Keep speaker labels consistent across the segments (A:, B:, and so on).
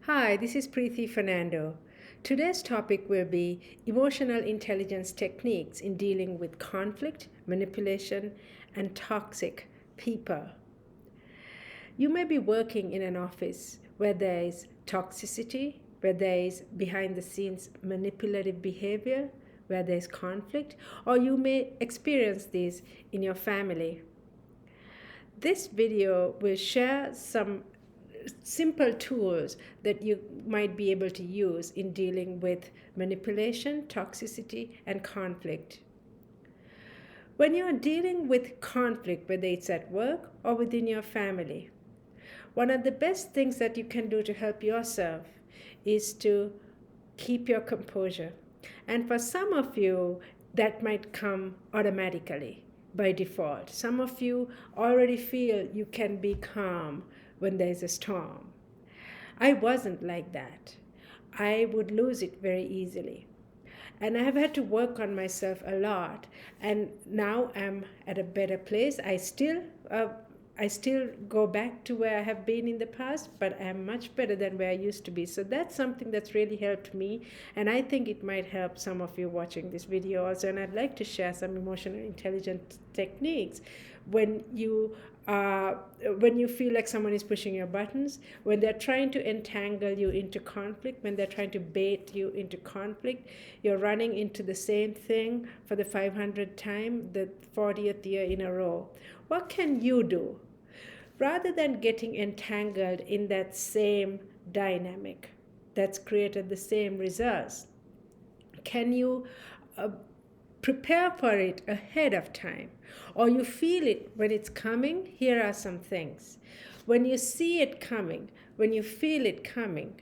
A: Hi, this is Preeti Fernando. Today's topic will be emotional intelligence techniques in dealing with conflict, manipulation, and toxic people. You may be working in an office where there is toxicity, where there is behind the scenes manipulative behavior, where there is conflict, or you may experience this in your family. This video will share some simple tools that you might be able to use in dealing with manipulation, toxicity, and conflict. When you're dealing with conflict, whether it's at work or within your family, one of the best things that you can do to help yourself is to keep your composure. And for some of you, that might come automatically by default. Some of you already feel you can be calm when there's a storm. I wasn't like that. I would lose it very easily. And I have had to work on myself a lot. And now I'm at a better place. I still go back to where I have been in the past, but I'm much better than where I used to be. So that's something that's really helped me, and I think it might help some of you watching this video also. And I'd like to share some emotional intelligence techniques when you when you feel like someone is pushing your buttons, when they're trying to entangle you into conflict, when they're trying to bait you into conflict, you're running into the same thing for the 500th time, the 40th year in a row. What can you do? Rather than getting entangled in that same dynamic that's created the same results, can you prepare for it ahead of time? Or you feel it when it's coming? Here are some things. When you see it coming, when you feel it coming,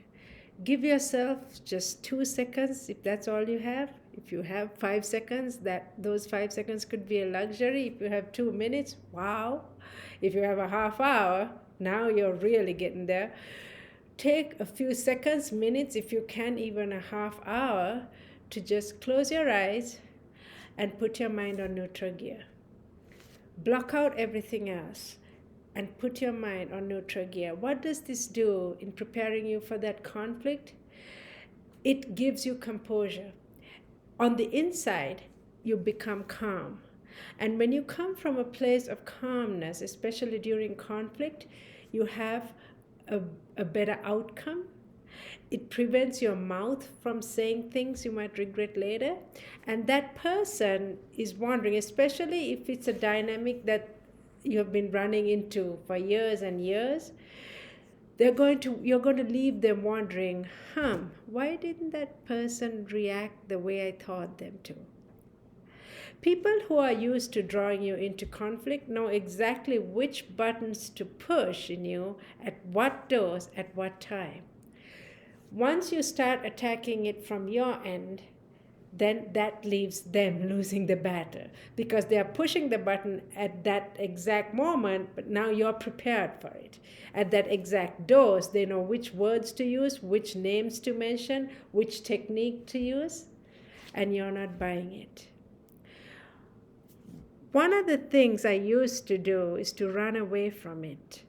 A: give yourself just 2 seconds if that's all you have. If you have 5 seconds, those 5 seconds could be a luxury. If you have 2 minutes, wow. If you have a half hour, now you're really getting there. Take a few seconds, minutes, if you can, even a half hour, to just close your eyes and put your mind on neutral gear. Block out everything else and put your mind on neutral gear. What does this do in preparing you for that conflict? It gives you composure. On the inside, you become calm. And when you come from a place of calmness, especially during conflict, you have a better outcome. It prevents your mouth from saying things you might regret later. And that person is wondering, especially if it's a dynamic that you have been running into for years and years, you're going to leave them wondering, why didn't that person react the way I thought them to? People who are used to drawing you into conflict know exactly which buttons to push in you at what dose at what time. Once you start attacking it from your end, then that leaves them losing the battle because they are pushing the button at that exact moment, but now you're prepared for it. At that exact dose, they know which words to use, which names to mention, which technique to use, and you're not buying it. One of the things I used to do is to run away from it.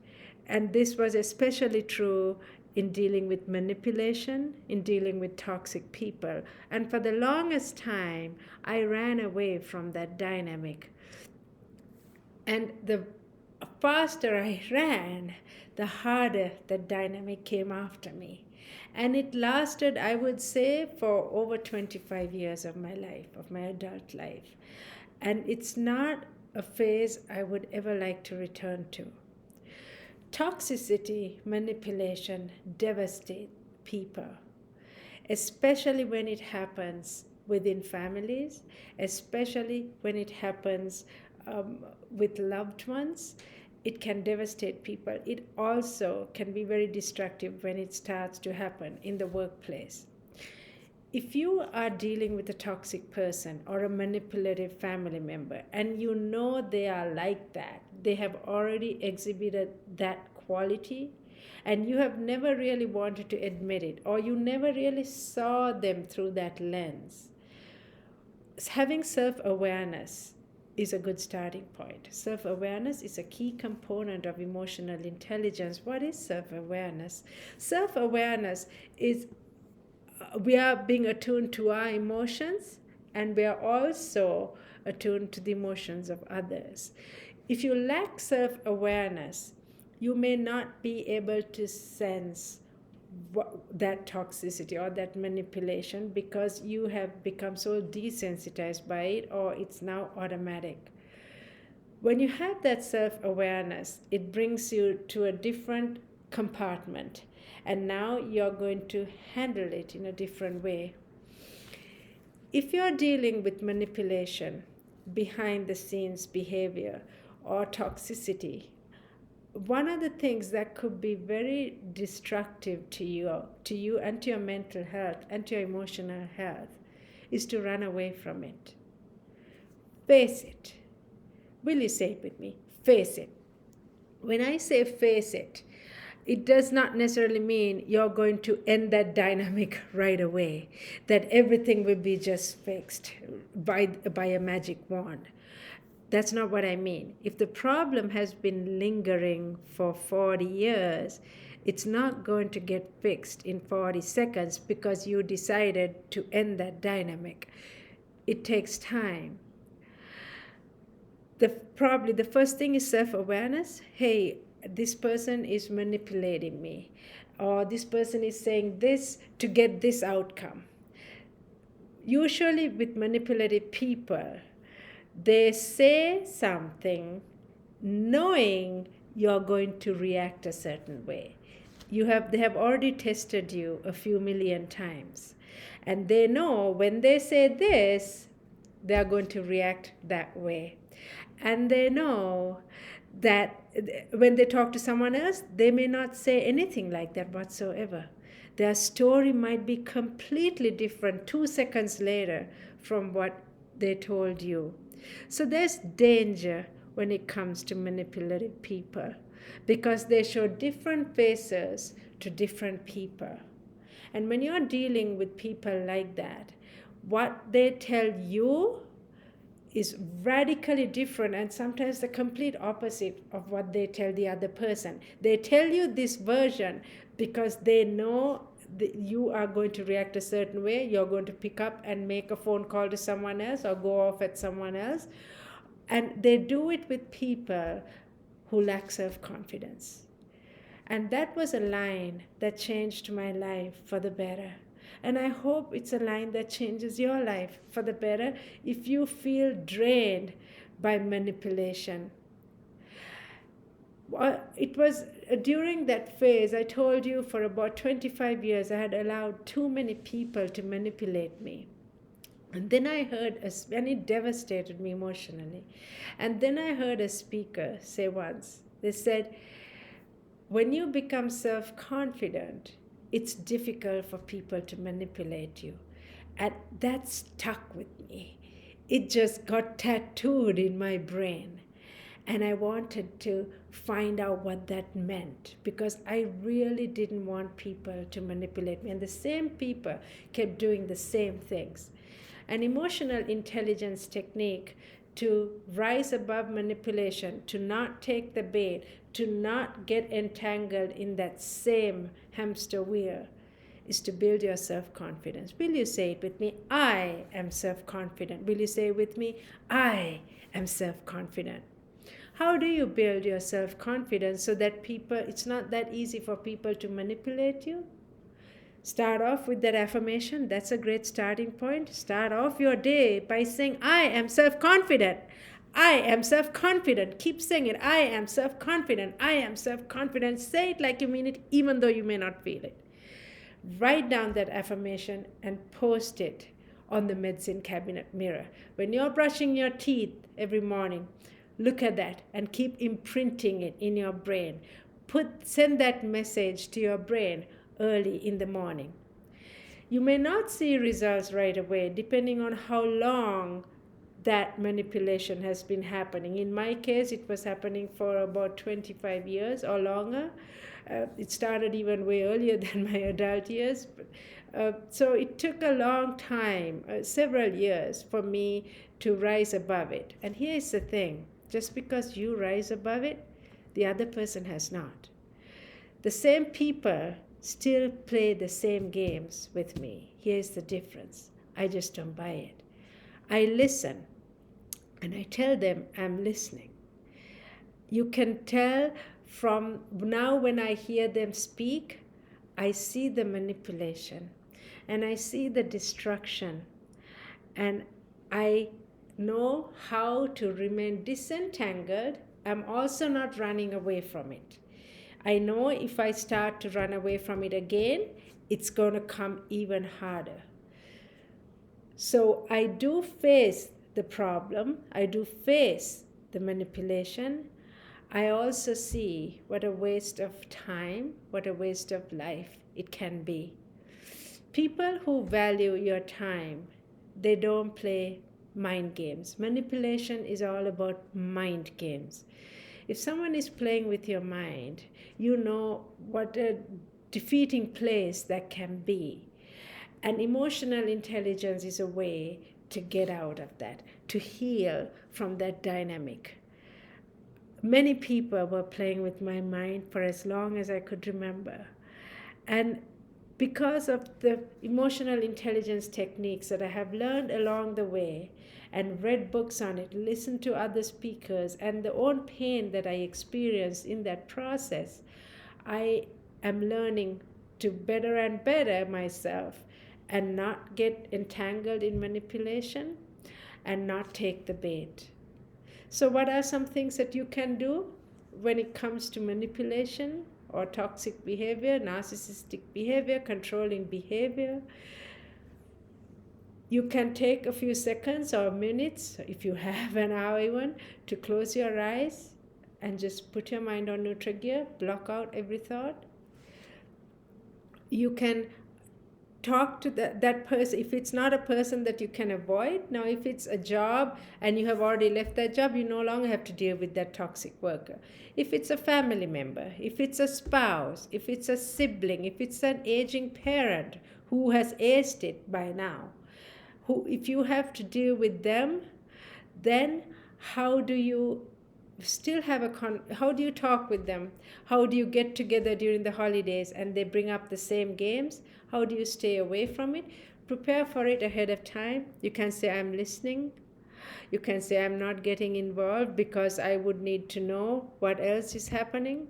A: And this was especially true in dealing with manipulation, in dealing with toxic people. And for the longest time, I ran away from that dynamic. And the faster I ran, the harder the dynamic came after me. And it lasted, I would say, for over 25 years of my life, of my adult life. And it's not a phase I would ever like to return to. Toxicity, manipulation devastate people, especially when it happens within families, especially when it happens with loved ones. It can devastate people. It also can be very destructive when it starts to happen in the workplace. If you are dealing with a toxic person or a manipulative family member and you know they are like that, they have already exhibited that quality, and you have never really wanted to admit it, or you never really saw them through that lens, having self-awareness is a good starting point. Self-awareness is a key component of emotional intelligence. What is self-awareness? Self-awareness is we are being attuned to our emotions, and we are also attuned to the emotions of others. If you lack self-awareness, you may not be able to sense that toxicity or that manipulation because you have become so desensitized by it, or it's now automatic. When you have that self-awareness, it brings you to a different compartment, and now you're going to handle it in a different way. If you're dealing with manipulation, behind the scenes behavior, or toxicity, one of the things that could be very destructive to you and to your mental health and to your emotional health is to run away from it. Face it. Will you say it with me? Face it. When I say face it, it does not necessarily mean you're going to end that dynamic right away, that everything will be just fixed by a magic wand. That's not what I mean. If the problem has been lingering for 40 years, it's not going to get fixed in 40 seconds because you decided to end that dynamic. It takes time. Probably the first thing is self-awareness. Hey, this person is manipulating me, or this person is saying this to get this outcome. Usually with manipulative people, they say something knowing you're going to react a certain way. They have already tested you a few million times, and they know when they say this, they're going to react that way. And they know that when they talk to someone else, they may not say anything like that whatsoever. Their story might be completely different 2 seconds later from what they told you. So there's danger when it comes to manipulative people because they show different faces to different people. And when you're dealing with people like that, what they tell you is radically different and sometimes the complete opposite of what they tell the other person. They tell you this version because they know that you are going to react a certain way. You're going to pick up and make a phone call to someone else or go off at someone else. And they do it with people who lack self-confidence. And that was a line that changed my life for the better. And I hope it's a line that changes your life for the better if you feel drained by manipulation. It was during that phase, I told you for about 25 years, I had allowed too many people to manipulate me. And then I heard, and it devastated me emotionally. And then I heard a speaker say once, they said, when you become self-confident, it's difficult for people to manipulate you. And that stuck with me. It just got tattooed in my brain. And I wanted to find out what that meant because I really didn't want people to manipulate me. And the same people kept doing the same things. An emotional intelligence technique to rise above manipulation, to not take the bait, to not get entangled in that same hamster wheel, is to build your self-confidence. Will you say it with me? I am self-confident. Will you say it with me? I am self-confident. How do you build your self-confidence so that it's not that easy for people to manipulate you? Start off with that affirmation. That's a great starting point. Start off your day by saying, I am self-confident. I am self-confident. Keep saying it. I am self-confident. I am self-confident. Say it like you mean it, even though you may not feel it. Write down that affirmation and post it on the medicine cabinet mirror. When you're brushing your teeth every morning, look at that and keep imprinting it in your brain. Send that message to your brain early in the morning. You may not see results right away, depending on how long that manipulation has been happening. In my case, it was happening for about 25 years or longer. It started even way earlier than my adult years. So it took a long time, several years, for me to rise above it. And here's the thing, just because you rise above it, the other person has not. The same people still play the same games with me. Here's the difference. I just don't buy it. I listen and I tell them I'm listening. You can tell from now when I hear them speak, I see the manipulation and I see the destruction, and I know how to remain disentangled. I'm also not running away from it. I know if I start to run away from it again, it's going to come even harder. So I do face the problem, I do face the manipulation. I also see what a waste of time, what a waste of life it can be. People who value your time, they don't play mind games. Manipulation is all about mind games. If someone is playing with your mind, you know what a defeating place that can be. And emotional intelligence is a way to get out of that, to heal from that dynamic. Many people were playing with my mind for as long as I could remember. And because of the emotional intelligence techniques that I have learned along the way and read books on it, listened to other speakers, and the own pain that I experienced in that process, I am learning to better and better myself and not get entangled in manipulation and not take the bait. So, what are some things that you can do when it comes to manipulation or toxic behavior, narcissistic behavior, controlling behavior? You can take a few seconds or minutes, if you have an hour even, to close your eyes and just put your mind on neutral gear, block out every thought. You can talk to that person. If it's not a person that you can avoid, now if it's a job and you have already left that job, you no longer have to deal with that toxic worker. If it's a family member, if it's a spouse, if it's a sibling, if it's an aging parent who has aced it by now, if you have to deal with them, then how do you still have how do you talk with them? How do you get together during the holidays and they bring up the same games? How do you stay away from it? Prepare for it ahead of time. You can say, I'm listening. You can say, I'm not getting involved because I would need to know what else is happening,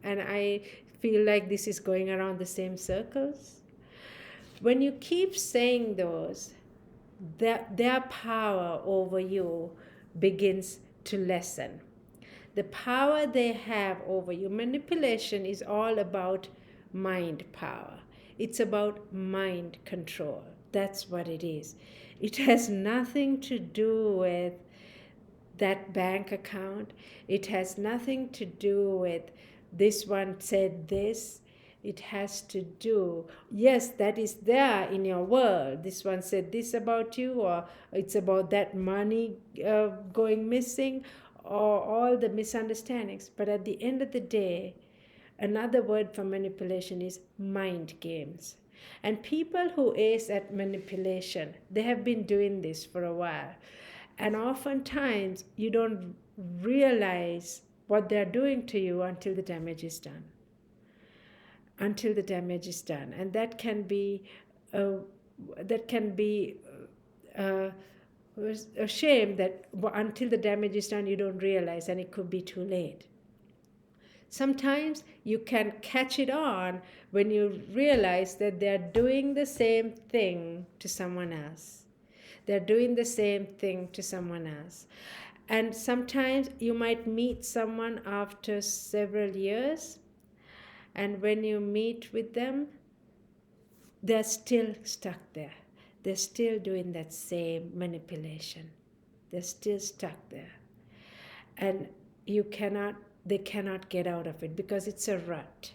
A: and I feel like this is going around the same circles. When you keep saying those, their power over you begins to lessen. The power they have over you. Manipulation is all about mind power. It's about mind control. That's what it is. It has nothing to do with that bank account. It has nothing to do with this one said this. It has to do, yes, that is there in your world. This one said this about you, or it's about that money going missing, or all the misunderstandings. But at the end of the day, another word for manipulation is mind games. And people who ace at manipulation, they have been doing this for a while. And oftentimes, you don't realize what they're doing to you until the damage is done. Until the damage is done. And that can be a shame that until the damage is done, you don't realize, and it could be too late. Sometimes you can catch it on when you realize that they're doing the same thing to someone else. They're doing the same thing to someone else. And sometimes you might meet someone after several years, and when you meet with them, they're still stuck there. They're still doing that same manipulation. They're still stuck there. And they cannot get out of it because it's a rut.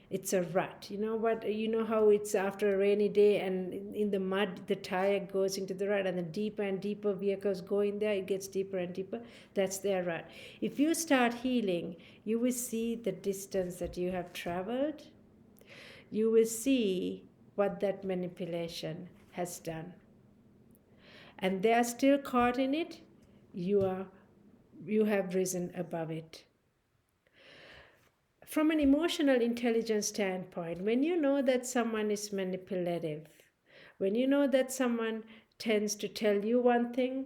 A: It's a rut. You know what? You know how it's after a rainy day and in the mud, the tire goes into the rut, and the deeper and deeper vehicles go in there, it gets deeper and deeper. That's their rut. If you start healing, you will see the distance that you have traveled. You will see what that manipulation has done. And they are still caught in it, you have risen above it. From an emotional intelligence standpoint, when you know that someone is manipulative, when you know that someone tends to tell you one thing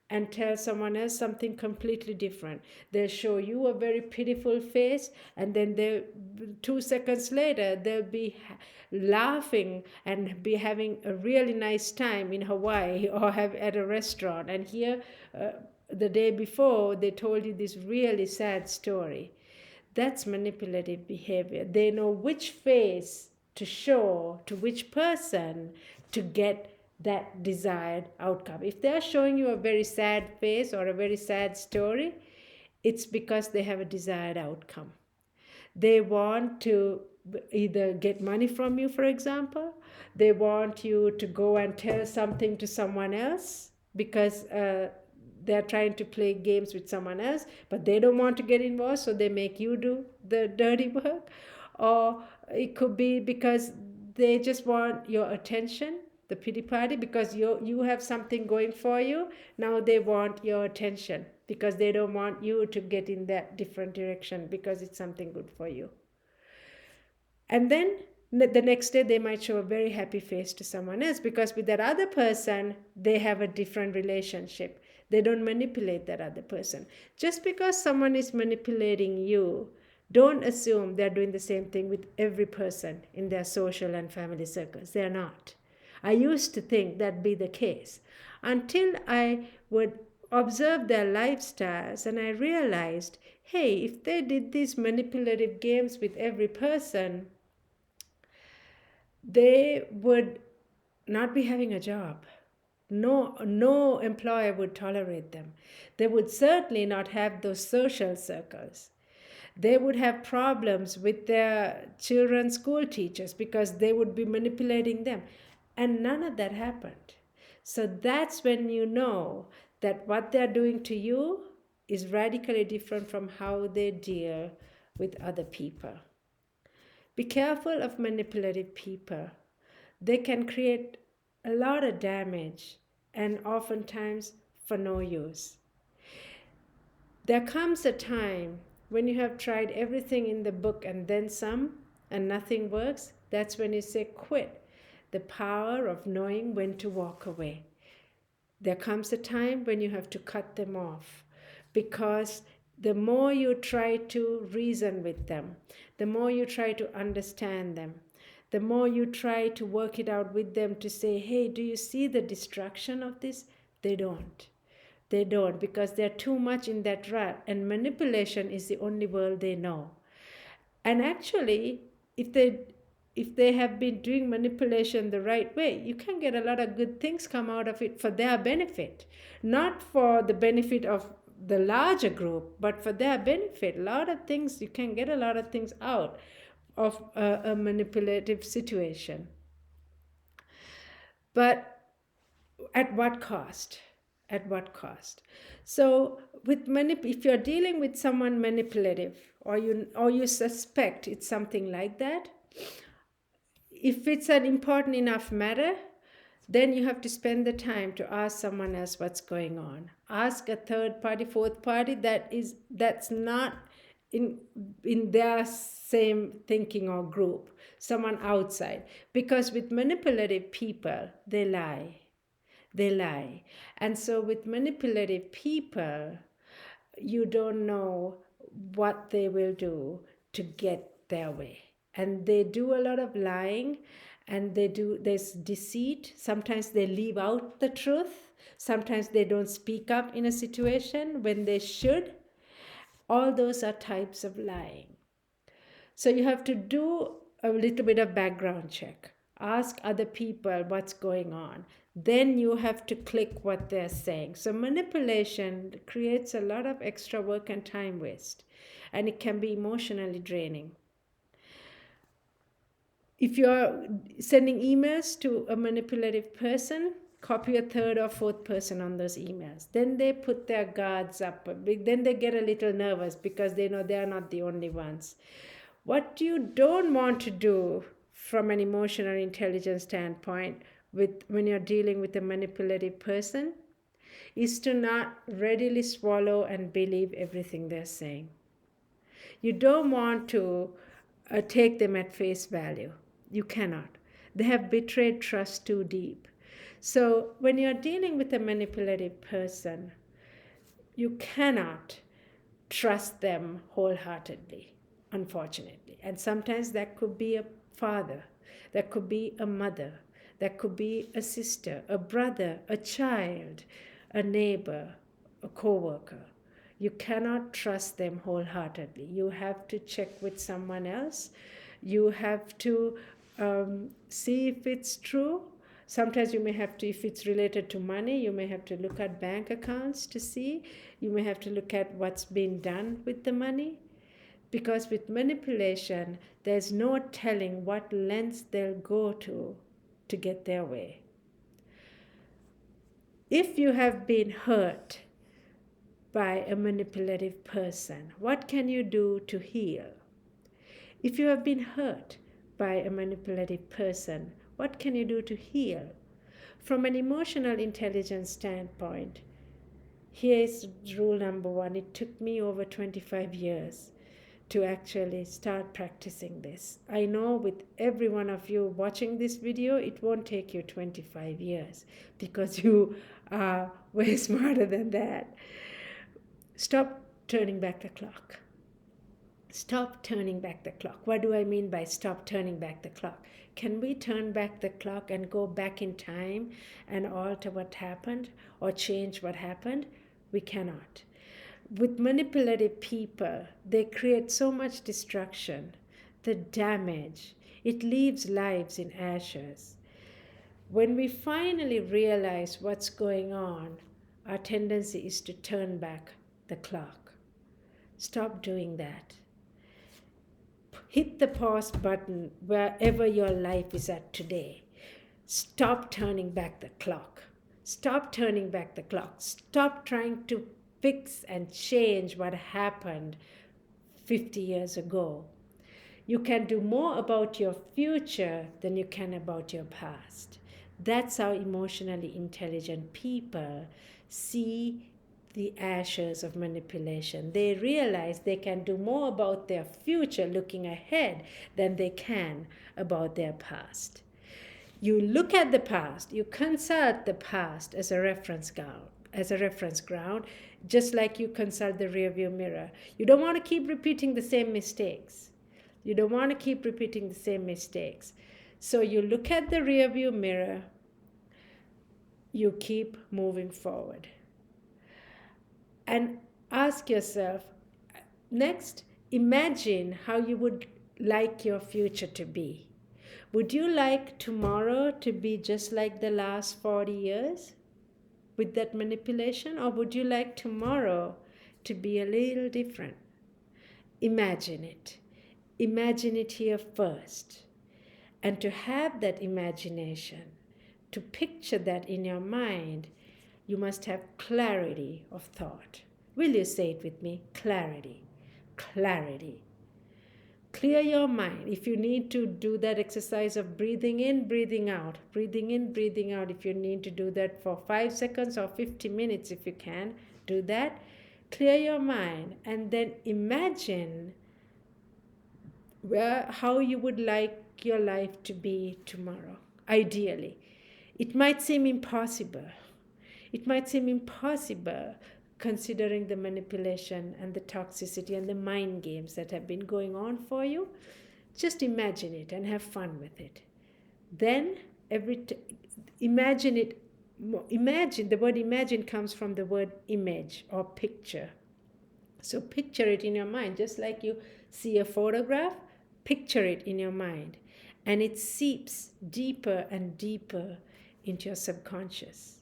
A: and tell someone else something completely different, they'll show you a very pitiful face, and then 2 seconds later they'll be laughing and be having a really nice time in Hawaii or have at a restaurant, and here the day before they told you this really sad story. That's manipulative behavior. They know which face to show to which person to get that desired outcome. If they're showing you a very sad face or a very sad story, it's because they have a desired outcome. They want to either get money from you, for example. They want you to go and tell something to someone else because they're trying to play games with someone else, but they don't want to get involved, so they make you do the dirty work. Or it could be because they just want your attention, the pity party, because you have something going for you. Now they want your attention because they don't want you to get in that different direction because it's something good for you. And then the next day they might show a very happy face to someone else because with that other person they have a different relationship. They don't manipulate that other person. Just because someone is manipulating you, don't assume they're doing the same thing with every person in their social and family circles. They're not. I used to think that'd be the case until I would observe their lifestyles and I realized, hey, if they did these manipulative games with every person, they would not be having a job. No employer would tolerate them. They would certainly not have those social circles. They would have problems with their children's school teachers because they would be manipulating them. And none of that happened. So that's when you know that what they're doing to you is radically different from how they deal with other people. Be careful of manipulative people. They can create a lot of damage and oftentimes for no use. There comes a time when you have tried everything in the book and then some and nothing works. That's when you say quit. The power of knowing when to walk away. There comes a time when you have to cut them off because the more you try to reason with them, the more you try to understand them, the more you try to work it out with them to say, hey, do you see the destruction of this? They don't. They don't because they're too much in that rut, and manipulation is the only world they know. And actually, if they have been doing manipulation the right way, you can get a lot of good things come out of it for their benefit, not for the benefit of the larger group, but for their benefit. A lot of things, you can get a lot of things out of a manipulative situation. But at what cost? At what cost? So if you're dealing with someone manipulative, or you suspect it's something like that, if it's an important enough matter, then you have to spend the time to ask someone else what's going on. Ask a third party, fourth party that's not in their same thinking or group, someone outside. Because with manipulative people, they lie. And so with manipulative people, you don't know what they will do to get their way. And they do a lot of lying, and there's deceit. Sometimes they leave out the truth. Sometimes they don't speak up in a situation when they should. All those are types of lying. So you have to do a little bit of background check. Ask other people what's going on. Then you have to click what they're saying. So manipulation creates a lot of extra work and time waste, and it can be emotionally draining. If you're sending emails to a manipulative person, copy a third or fourth person on those emails. Then they put their guards up. Then they get a little nervous because they know they are not the only ones. What you don't want to do from an emotional intelligence standpoint when you're dealing with a manipulative person is to not readily swallow and believe everything they're saying. You don't want to take them at face value. You cannot. They have betrayed trust too deep. So when you're dealing with a manipulative person, you cannot trust them wholeheartedly, unfortunately. And sometimes that could be a father, that could be a mother, that could be a sister, a brother, a child, a neighbor, a coworker. You cannot trust them wholeheartedly. You have to check with someone else. You have to see if it's true. Sometimes you may have to, if it's related to money, you may have to look at bank accounts to see. You may have to look at what's been done with the money. Because with manipulation, there's no telling what lengths they'll go to get their way. If you have been hurt by a manipulative person, what can you do to heal? If you have been hurt by a manipulative person, what can you do to heal? From an emotional intelligence standpoint, here is rule number one. It took me over 25 years to actually start practicing this. I know with every one of you watching this video, it won't take you 25 years because you are way smarter than that. Stop turning back the clock. Stop turning back the clock. What do I mean by stop turning back the clock? Can we turn back the clock and go back in time and alter what happened or change what happened? We cannot. With manipulative people, they create so much destruction, the damage. It leaves lives in ashes. When we finally realize what's going on, our tendency is to turn back the clock. Stop doing that. Hit the pause button wherever your life is at today. Stop turning back the clock. Stop turning back the clock. Stop trying to fix and change what happened 50 years ago. You can do more about your future than you can about your past. That's how emotionally intelligent people see the ashes of manipulation. They realize they can do more about their future looking ahead than they can about their past. You look at the past, you consult the past as a reference ground, just like you consult the rearview mirror. You don't want to keep repeating the same mistakes. So you look at the rearview mirror, you keep moving forward. And ask yourself, next, imagine how you would like your future to be. Would you like tomorrow to be just like the last 40 years with that manipulation? Or would you like tomorrow to be a little different? Imagine it. Imagine it here first. And to have that imagination, to picture that in your mind, you must have clarity of thought. Will you say it with me? Clarity. Clarity. Clear your mind. If you need to do that exercise of breathing in, breathing out, breathing in, breathing out, if you need to do that for 5 seconds or 50 minutes, if you can, do that. Clear your mind and then imagine how you would like your life to be tomorrow, ideally. It might seem impossible. Considering the manipulation and the toxicity and the mind games that have been going on for you. Just imagine it and have fun with it. Then imagine it. Imagine, the word imagine comes from the word image or picture. So picture it in your mind, just like you see a photograph, picture it in your mind. And it seeps deeper and deeper into your subconscious.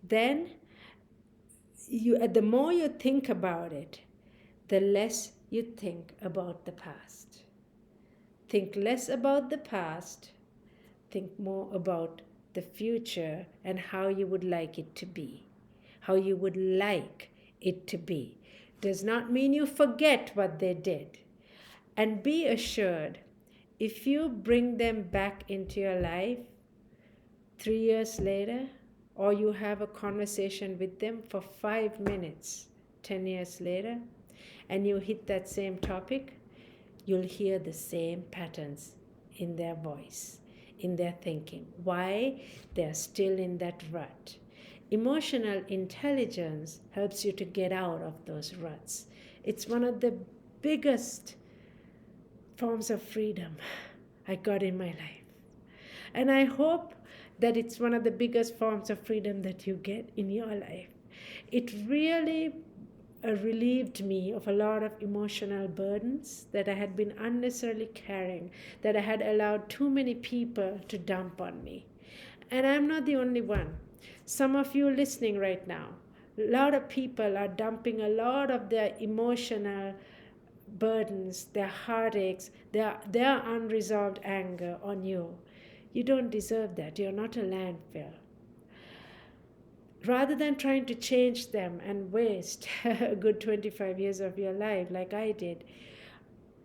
A: Then, the more you think about it, the less you think about the past. Think less about the past, think more about the future and how you would like it to be. How you would like it to be. Does not mean you forget what they did. And be assured, if you bring them back into your life 3 years later, or you have a conversation with them for 5 minutes 10 years later, and you hit that same topic, you'll hear the same patterns in their voice, in their thinking. Why? They're still in that rut. Emotional intelligence helps you to get out of those ruts. It's one of the biggest forms of freedom I got in my life. And I hope that it's one of the biggest forms of freedom that you get in your life. It really relieved me of a lot of emotional burdens that I had been unnecessarily carrying, that I had allowed too many people to dump on me. And I'm not the only one. Some of you listening right now, a lot of people are dumping a lot of their emotional burdens, their heartaches, their unresolved anger on you. You don't deserve that. You're not a landfill. Rather than trying to change them and waste a good 25 years of your life like I did,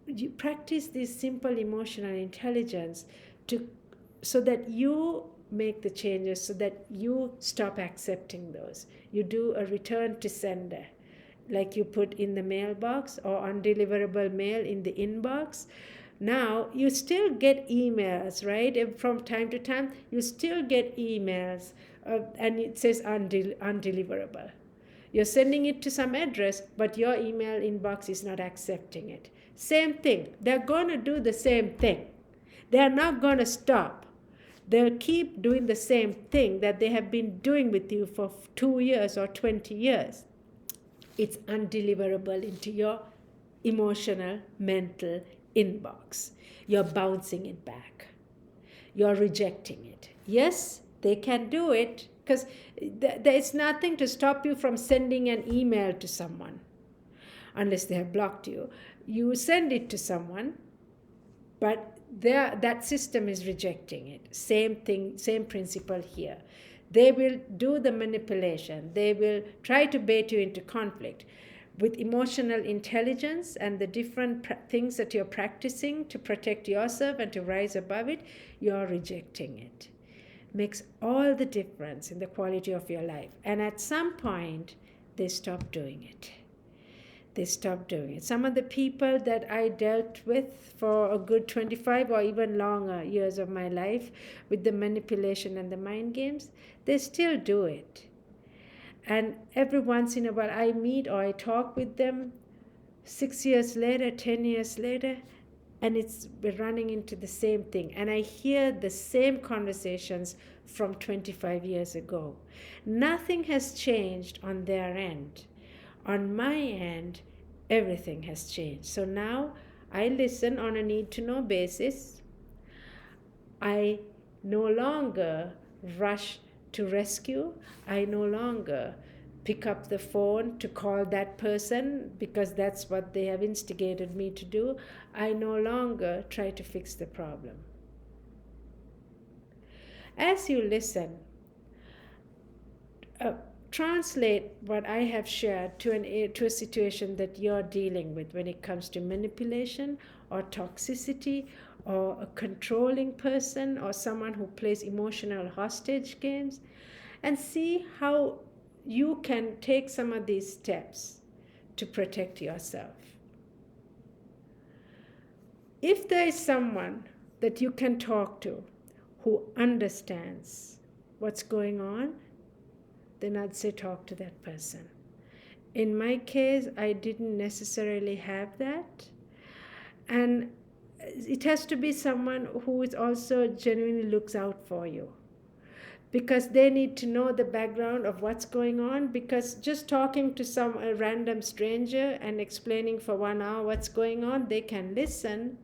A: you practice this simple emotional intelligence so that you make the changes, so that you stop accepting those. You do a return to sender, like you put in the mailbox or undeliverable mail in the inbox. Now you still get emails, right? From time to time you still get emails, and it says undeliverable. You're sending it to some address, but your email inbox is not accepting it. Same thing. They're going to do the same thing. They're not going to stop. They'll keep doing the same thing that they have been doing with you for 2 years or 20 years. It's undeliverable into your emotional, mental inbox. You're bouncing it back. You're rejecting it. Yes, they can do it, because there's nothing to stop you from sending an email to someone unless they have blocked you. You send it to someone, but that system is rejecting it. Same thing, same principle here. They will do the manipulation. They will try to bait you into conflict. With emotional intelligence and the different things that you're practicing to protect yourself and to rise above it, you're rejecting it. Makes all the difference in the quality of your life. And at some point, they stop doing it. They stop doing it. Some of the people that I dealt with for a good 25 or even longer years of my life with the manipulation and the mind games, they still do it. And every once in a while I meet or I talk with them 6 years later, 10 years later, and we're running into the same thing. And I hear the same conversations from 25 years ago. Nothing has changed on their end. On my end, everything has changed. So now I listen on a need-to-know basis. I no longer rush to rescue. I no longer pick up the phone to call that person because that's what they have instigated me to do. I no longer try to fix the problem. As you listen, translate what I have shared to a situation that you're dealing with when it comes to manipulation or toxicity or a controlling person or someone who plays emotional hostage games, and see how you can take some of these steps to protect yourself. If there is someone that you can talk to who understands what's going on, then I'd say talk to that person. In my case, I didn't necessarily have that. And it has to be someone who is also genuinely looks out for you, because they need to know the background of what's going on, because just talking to a random stranger and explaining for 1 hour what's going on, they can listen.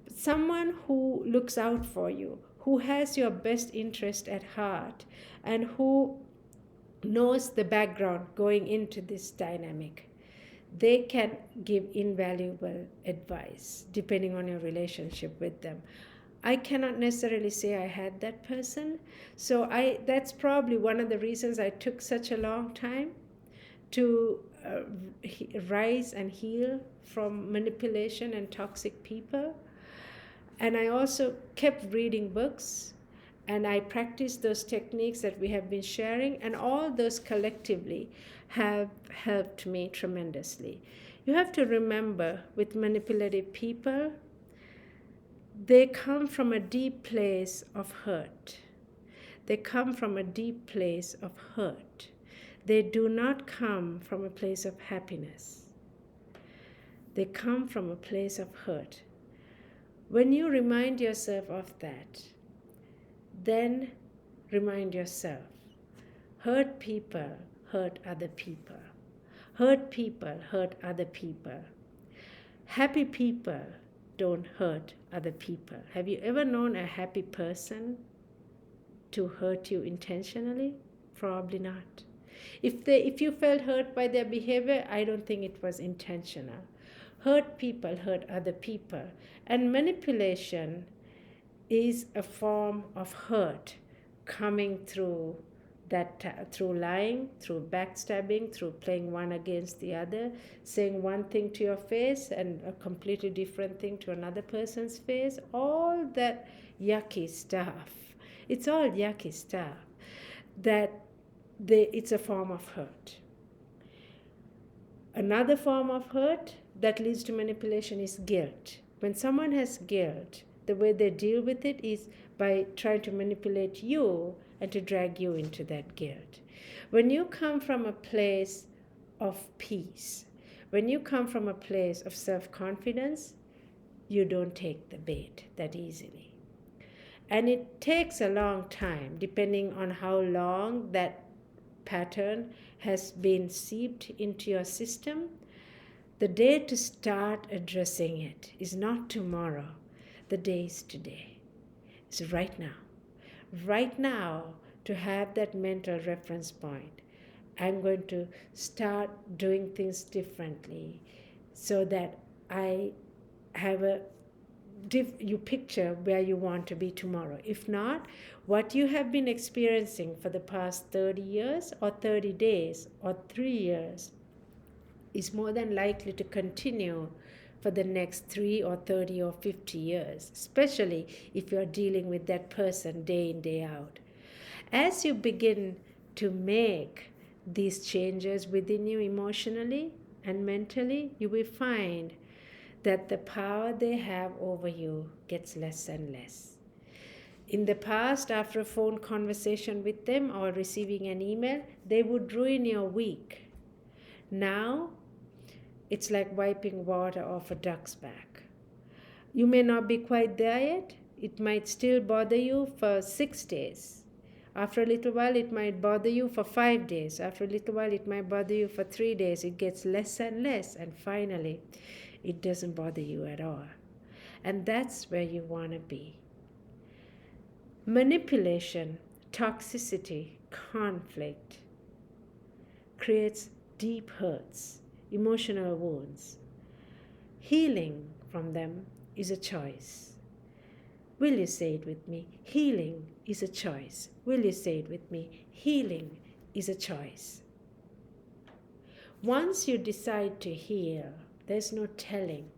A: But someone who looks out for you, who has your best interest at heart, and who knows the background going into this dynamic, they can give invaluable advice depending on your relationship with them. I cannot necessarily say I had that person, so that's probably one of the reasons I took such a long time to rise and heal from manipulation and toxic people. And I also kept reading books, and I practiced those techniques that we have been sharing, and all those collectively have helped me tremendously. You have to remember, with manipulative people, they come from a deep place of hurt. They come from a deep place of hurt. They do not come from a place of happiness. They come from a place of hurt. When you remind yourself of that, then remind yourself, hurt people hurt other people. Hurt people hurt other people. Happy people don't hurt other people. Have you ever known a happy person to hurt you intentionally? Probably not. If you felt hurt by their behavior, I don't think it was intentional. Hurt people hurt other people. And manipulation is a form of hurt coming through through lying, through backstabbing, through playing one against the other, saying one thing to your face and a completely different thing to another person's face. All that yucky stuff. It's all yucky stuff. It's a form of hurt. Another form of hurt that leads to manipulation is guilt. When someone has guilt, the way they deal with it is by trying to manipulate you and to drag you into that guilt. When you come from a place of peace, when you come from a place of self-confidence, you don't take the bait that easily. And it takes a long time, depending on how long that pattern has been seeped into your system. The day to start addressing it is not tomorrow. The day is today. It's right now. Right now, to have that mental reference point, I'm going to start doing things differently so that I have you picture where you want to be tomorrow. If not, what you have been experiencing for the past 30 years or 30 days or 3 years is more than likely to continue for the next 3 or 30 or 50 years, especially if you're dealing with that person day in, day out. As you begin to make these changes within you emotionally and mentally, you will find that the power they have over you gets less and less. In the past, after a phone conversation with them or receiving an email, they would ruin your week. Now, it's like wiping water off a duck's back. You may not be quite there yet. It might still bother you for 6 days. After a little while, it might bother you for 5 days. After a little while, it might bother you for 3 days. It gets less and less. And finally, it doesn't bother you at all. And that's where you want to be. Manipulation, toxicity, conflict creates deep hurts, emotional wounds. Healing from them is a choice. Will you say it with me? Healing is a choice. Will you say it with me? Healing is a choice. Once you decide to heal, there's no telling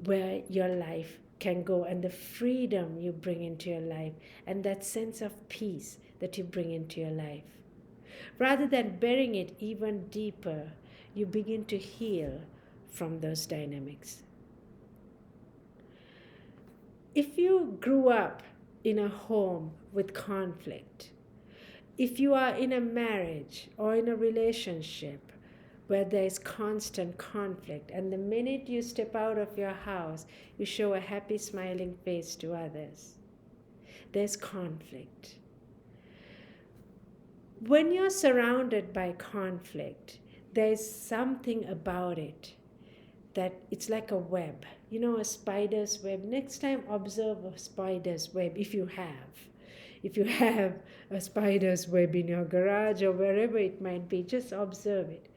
A: where your life can go and the freedom you bring into your life and that sense of peace that you bring into your life. Rather than burying it even deeper, you begin to heal from those dynamics. If you grew up in a home with conflict, if you are in a marriage or in a relationship where there is constant conflict, and the minute you step out of your house, you show a happy, smiling face to others, there's conflict. When you're surrounded by conflict, there's something about it that it's like a web. You know, a spider's web. Next time, observe a spider's web if you have. If you have a spider's web in your garage or wherever it might be, just observe it.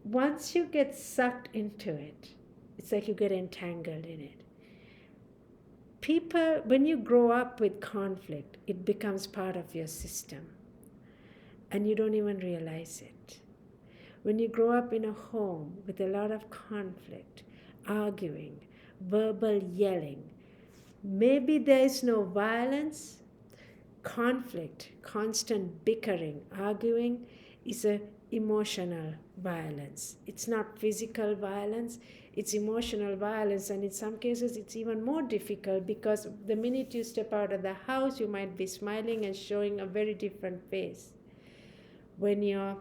A: Once you get sucked into it, it's like you get entangled in it. People, when you grow up with conflict, it becomes part of your system. And you don't even realize it. When you grow up in a home with a lot of conflict, arguing, verbal yelling, Maybe there is no violence. Conflict, constant bickering, arguing is a emotional violence. It's not physical violence, it's emotional violence, and in some cases it's even more difficult because the minute you step out of the house you might be smiling and showing a very different face. When you're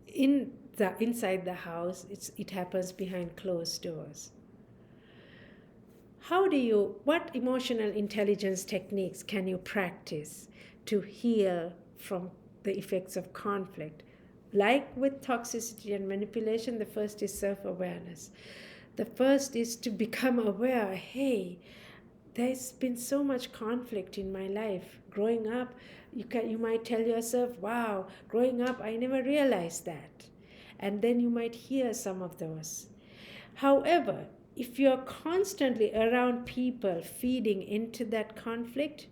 A: inside the house, it happens behind closed doors. What emotional intelligence techniques can you practice to heal from the effects of conflict? Like with toxicity and manipulation, the first is self-awareness. The first is to become aware, hey, there's been so much conflict in my life. Growing up, you might tell yourself, wow, growing up, I never realized that. And then you might hear some of those. However, if you're constantly around people feeding into that conflict,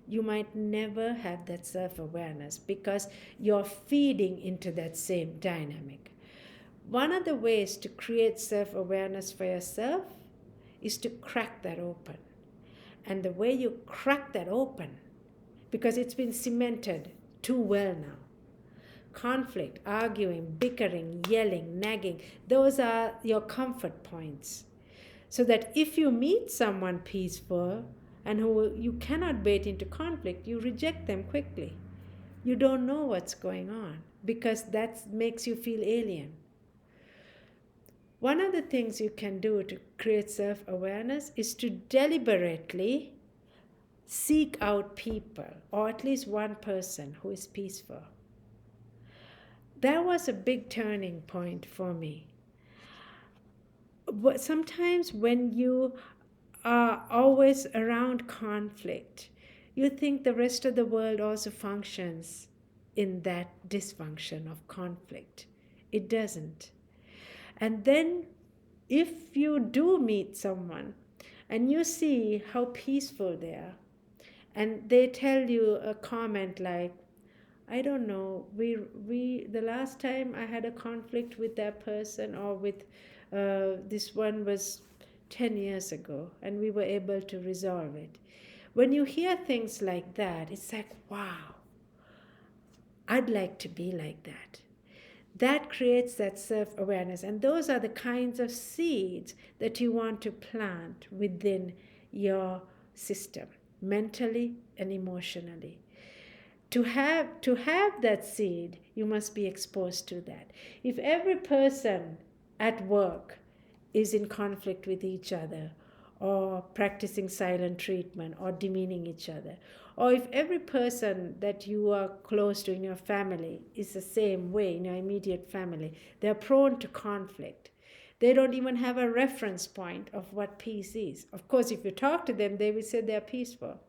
A: you might never have that self awareness because you're feeding into that same dynamic. One of the ways to create self awareness for yourself is to crack that open. And the way you crack that open, because it's been cemented too well now, conflict, arguing, bickering, yelling, nagging, those are your comfort points. So that if you meet someone peaceful and who you cannot bait into conflict, you reject them quickly. You don't know what's going on because that makes you feel alien. One of the things you can do to create self awareness is to deliberately seek out people, or at least one person who is peaceful. That was a big turning point for me. Sometimes when you are always around conflict, you think the rest of the world also functions in that dysfunction of conflict. It doesn't. And then if you do meet someone and you see how peaceful they are, and they tell you a comment like, I don't know, we the last time I had a conflict with that person, or with this one was 10 years ago, and we were able to resolve it. When you hear things like that, it's like, wow, I'd like to be like that. That creates that self awareness, and those are the kinds of seeds that you want to plant within your system, mentally and emotionally. To have that seed, you must be exposed to that. If every person at work is in conflict with each other, or practicing silent treatment, or demeaning each other, or if every person that you are close to in your family is the same way, in your immediate family, they're prone to conflict. They don't even have a reference point of what peace is. Of course, if you talk to them, they will say they're peaceful.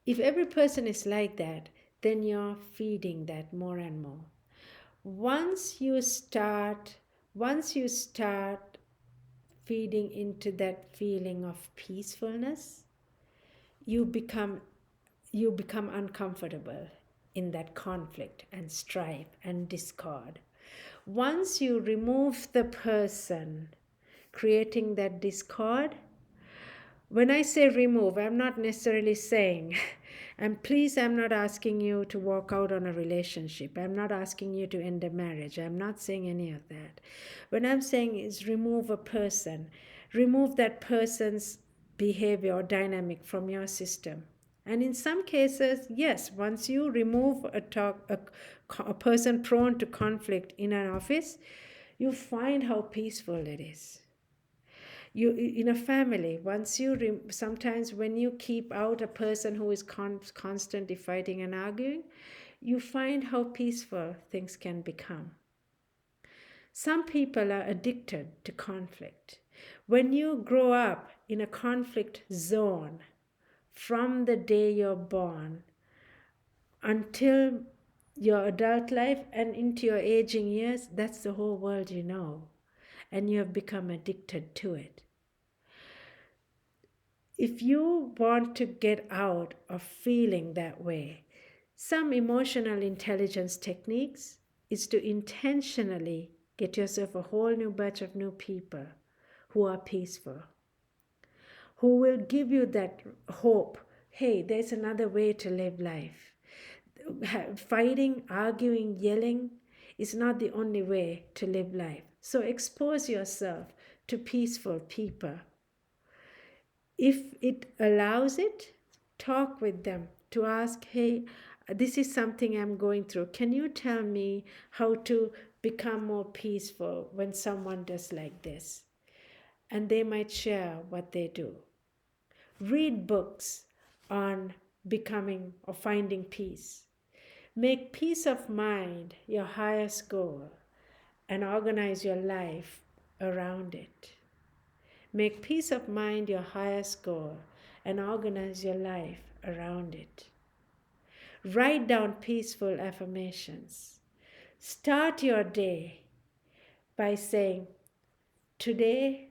A: If every person is like that, then you're feeding that more and more. Once you start feeding into that feeling of peacefulness, you become uncomfortable in that conflict and strife and discord. Once you remove the person creating that discord, when I say remove, I'm not necessarily saying, and please, I'm not asking you to walk out on a relationship. I'm not asking you to end a marriage. I'm not saying any of that. What I'm saying is remove a person. Remove that person's behavior or dynamic from your system. And in some cases, yes, once you remove a person prone to conflict in an office, you find how peaceful it is. You in a family, sometimes when you keep out a person who is constantly fighting and arguing, you find how peaceful things can become. Some people are addicted to conflict. When you grow up in a conflict zone from the day you're born until your adult life and into your aging years, that's the whole world you know, and you have become addicted to it. If you want to get out of feeling that way, some emotional intelligence techniques is to intentionally get yourself a whole new batch of new people who are peaceful. who will give you that hope. Hey, there's another way to live life. Fighting, arguing, yelling is not the only way to live life. So expose yourself to peaceful people. If it allows it, talk with them to ask, hey, this is something I'm going through. Can you tell me how to become more peaceful when someone does like this? And they might share what they do. Read books on becoming or finding peace. Make peace of mind your highest goal and organize your life around it. Make peace of mind your highest goal and organize your life around it. Write down peaceful affirmations. Start your day by saying, today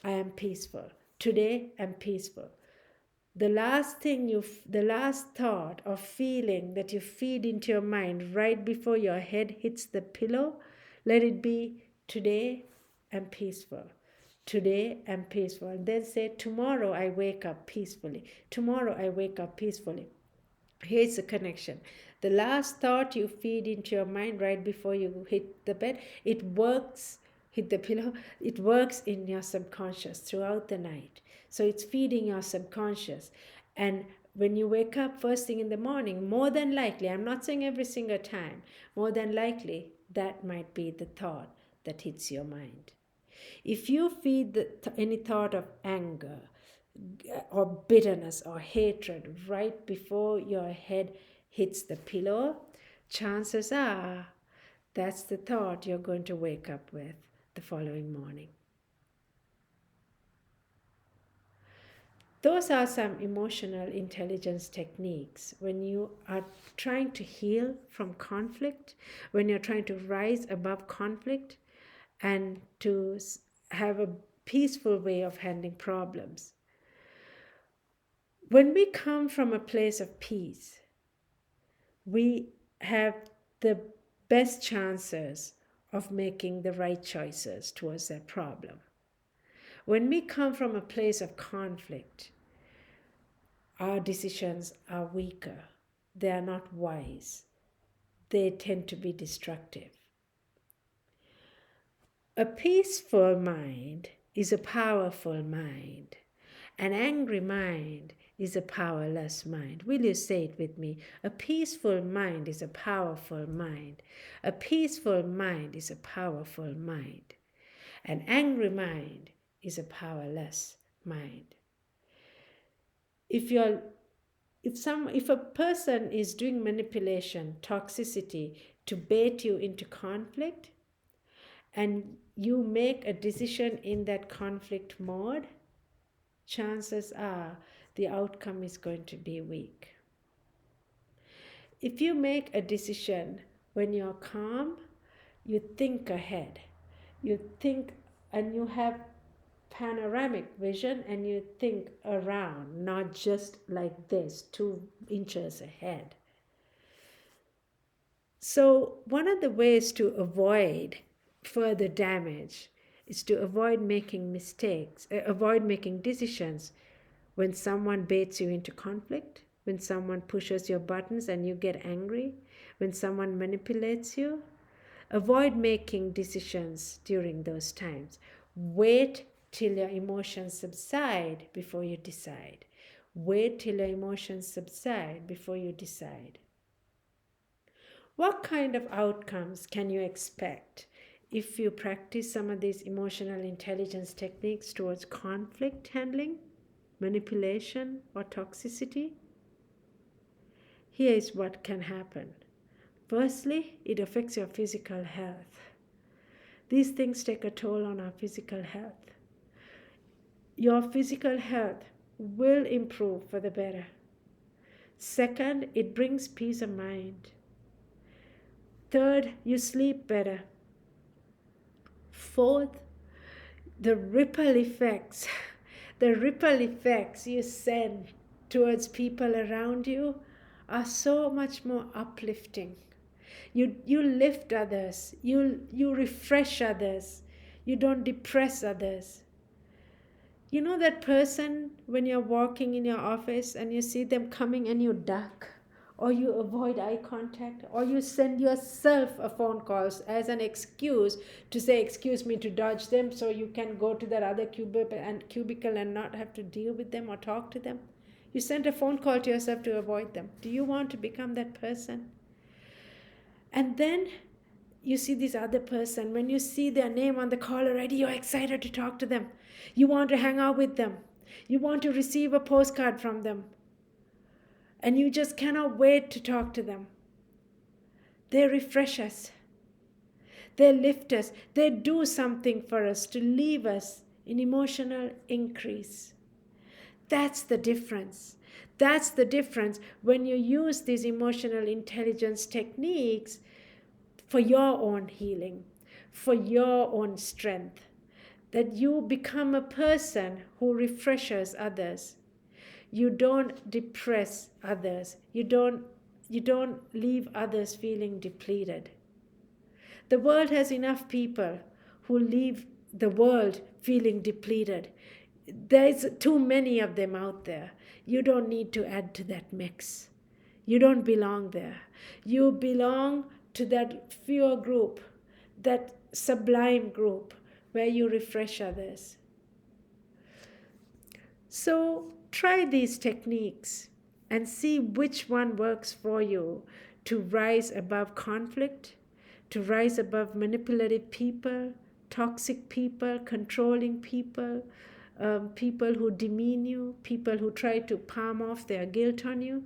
A: I am peaceful. Today I'm peaceful. The last thought or feeling that you feed into your mind right before your head hits the pillow, let it be, today I'm peaceful. Today I'm peaceful. And then say, tomorrow I wake up peacefully. Tomorrow I wake up peacefully. Here's the connection. The last thought you feed into your mind right before you hit the bed, it works, hit the pillow, it works in your subconscious throughout the night. So it's feeding your subconscious. And when you wake up first thing in the morning, more than likely, I'm not saying every single time, more than likely, that might be the thought that hits your mind. If you feed any thought of anger or bitterness or hatred right before your head hits the pillow, chances are that's the thought you're going to wake up with the following morning. Those are some emotional intelligence techniques when you are trying to heal from conflict, when you're trying to rise above conflict and to have a peaceful way of handling problems. When we come from a place of peace, we have the best chances of making the right choices towards that problem. When we come from a place of conflict, our decisions are weaker. They are not wise. They tend to be destructive. A peaceful mind is a powerful mind. An angry mind is a powerless mind. Will you say it with me? A peaceful mind is a powerful mind. A peaceful mind is a powerful mind. An angry mind is a powerless mind. If a person is doing manipulation, toxicity to bait you into conflict, and you make a decision in that conflict mode, chances are the outcome is going to be weak. If you make a decision when you're calm, you think ahead. You think and you have panoramic vision and you think around, not just like this, 2 inches ahead. So one of the ways to avoid further damage is to avoid making mistakes, avoid making decisions when someone baits you into conflict, when someone pushes your buttons and you get angry, when someone manipulates you. Avoid making decisions during those times. Wait till your emotions subside before you decide. Wait till your emotions subside before you decide. What kind of outcomes can you expect if you practice some of these emotional intelligence techniques towards conflict handling, manipulation, or toxicity? Here is what can happen. Firstly, it affects your physical health. These things take a toll on our physical health. Your physical health will improve for the better. Second, it brings peace of mind. Third, you sleep better. Fourth, the ripple effects you send towards people around you are so much more uplifting. You lift others, you refresh others, you don't depress others. You know that person when you're walking in your office and you see them coming and you duck, or you avoid eye contact, or you send yourself a phone call as an excuse to say, excuse me, to dodge them so you can go to that other cubicle and not have to deal with them or talk to them? You sent a phone call to yourself to avoid them. Do you want to become that person? And then you see this other person. When you see their name on the call already, you're excited to talk to them. You want to hang out with them. You want to receive a postcard from them. And you just cannot wait to talk to them. They refresh us. They lift us. They do something for us to leave us in emotional increase. That's the difference. That's the difference when you use these emotional intelligence techniques for your own healing, for your own strength, that you become a person who refreshes others. You don't depress others. You don't leave others feeling depleted. The world has enough people who leave the world feeling depleted. There's too many of them out there. You don't need to add to that mix. You don't belong there. You belong to that pure group, that sublime group where you refresh others. So try these techniques and see which one works for you to rise above conflict, to rise above manipulative people, toxic people, controlling people, people who demean you, people who try to palm off their guilt on you.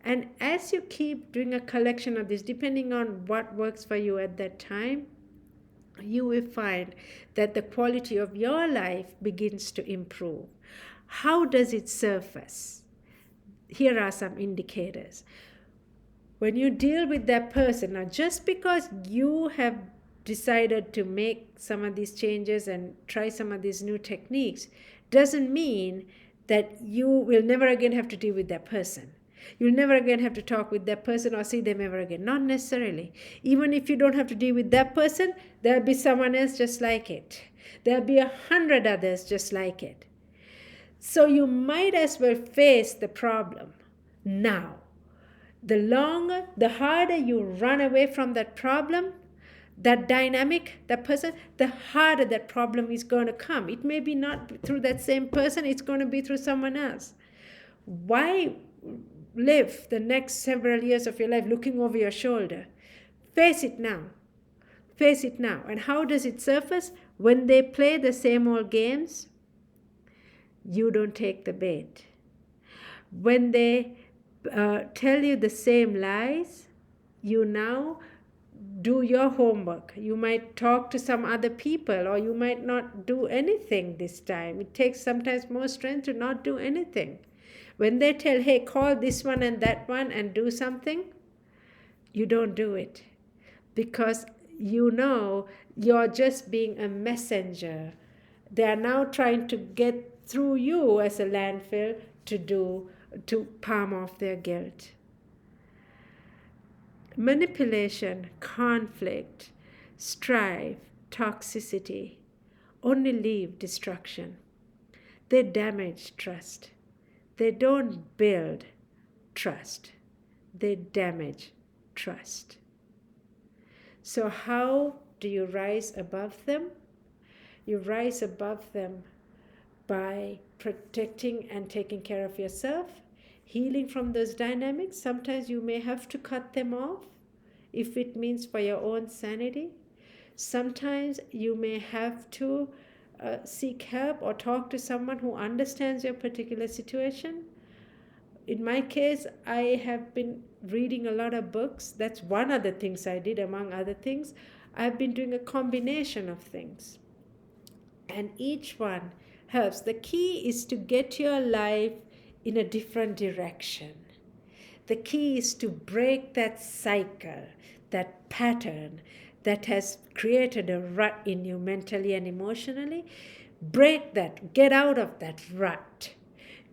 A: And as you keep doing a collection of this, depending on what works for you at that time, you will find that the quality of your life begins to improve. How does it surface? Here are some indicators. When you deal with that person, now just because you have decided to make some of these changes and try some of these new techniques doesn't mean that you will never again have to deal with that person. You'll never again have to talk with that person or see them ever again. Not necessarily. Even if you don't have to deal with that person, there'll be someone else just like it. There'll be 100 others just like it. So you might as well face the problem now. The harder you run away from that problem, that dynamic, that person, the harder that problem is going to come. It may be not through that same person, it's going to be through someone else. Why live the next several years of your life looking over your shoulder? Face it now. Face it now. And how does it surface? When they play the same old games, you don't take the bait. When they tell you the same lies, you now do your homework. You might talk to some other people, or you might not do anything this time. It takes sometimes more strength to not do anything. When they tell, hey, call this one and that one and do something, you don't do it because you know you're just being a messenger. They are now trying to get through you as a landfill to palm off their guilt. Manipulation, conflict, strife, toxicity only leave destruction. They damage trust. They don't build trust. They damage trust. So how do you rise above them? You rise above them by protecting and taking care of yourself, healing from those dynamics. Sometimes you may have to cut them off if it means for your own sanity. Sometimes you may have to seek help or talk to someone who understands your particular situation. In my case, I have been reading a lot of books. That's one of the things I did, among other things. I've been doing a combination of things. And each one helps. The key is to get your life in a different direction. The key is to break that cycle, that pattern that has created a rut in you mentally and emotionally. Break that. Get out of that rut.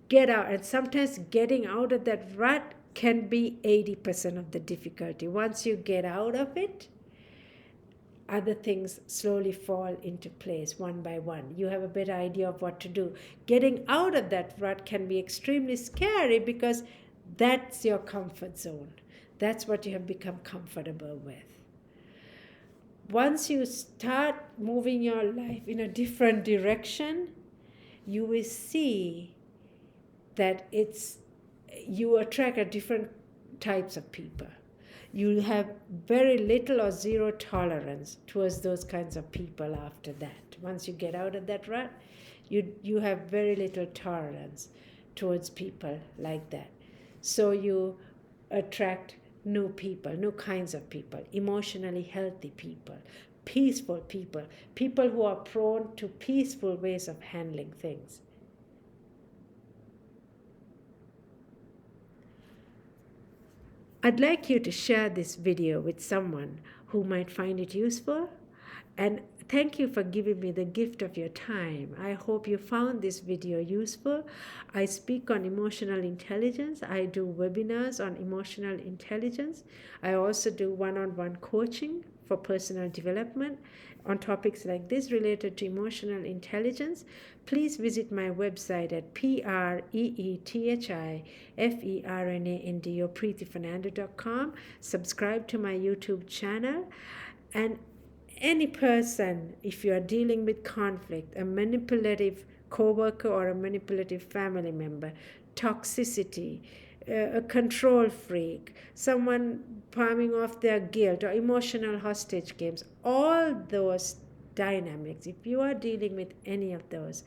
A: Get out. And sometimes getting out of that rut can be 80% of the difficulty. Once you get out of it, other things slowly fall into place one by one. You have a better idea of what to do. Getting out of that rut can be extremely scary because that's your comfort zone. That's what you have become comfortable with. Once you start moving your life in a different direction, you will see that you attract a different types of people. You have very little or zero tolerance towards those kinds of people after that. Once you get out of that rut, you have very little tolerance towards people like that. So you attract new people, new kinds of people, emotionally healthy people, peaceful people, people who are prone to peaceful ways of handling things. I'd like you to share this video with someone who might find it useful, and thank you for giving me the gift of your time. I hope you found this video useful. I speak on emotional intelligence. I do webinars on emotional intelligence. I also do one-on-one coaching for personal development on topics like this related to emotional intelligence. Please visit my website at preetithifernando.com. Subscribe to my YouTube channel. And any person, if you are dealing with conflict, a manipulative coworker or a manipulative family member, toxicity, a control freak, someone palming off their guilt, or emotional hostage games, all those dynamics, if you are dealing with any of those,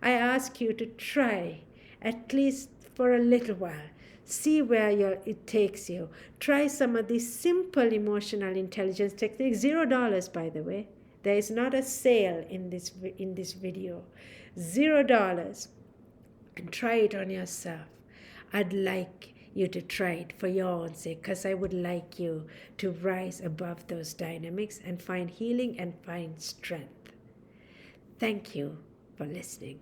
A: I ask you to try, at least for a little while, see where it takes you. Try some of these simple emotional intelligence techniques. $0, by the way. There is not a sale in this video. $0. And try it on yourself. I'd like you to try it for your own sake, because I would like you to rise above those dynamics and find healing and find strength. Thank you for listening.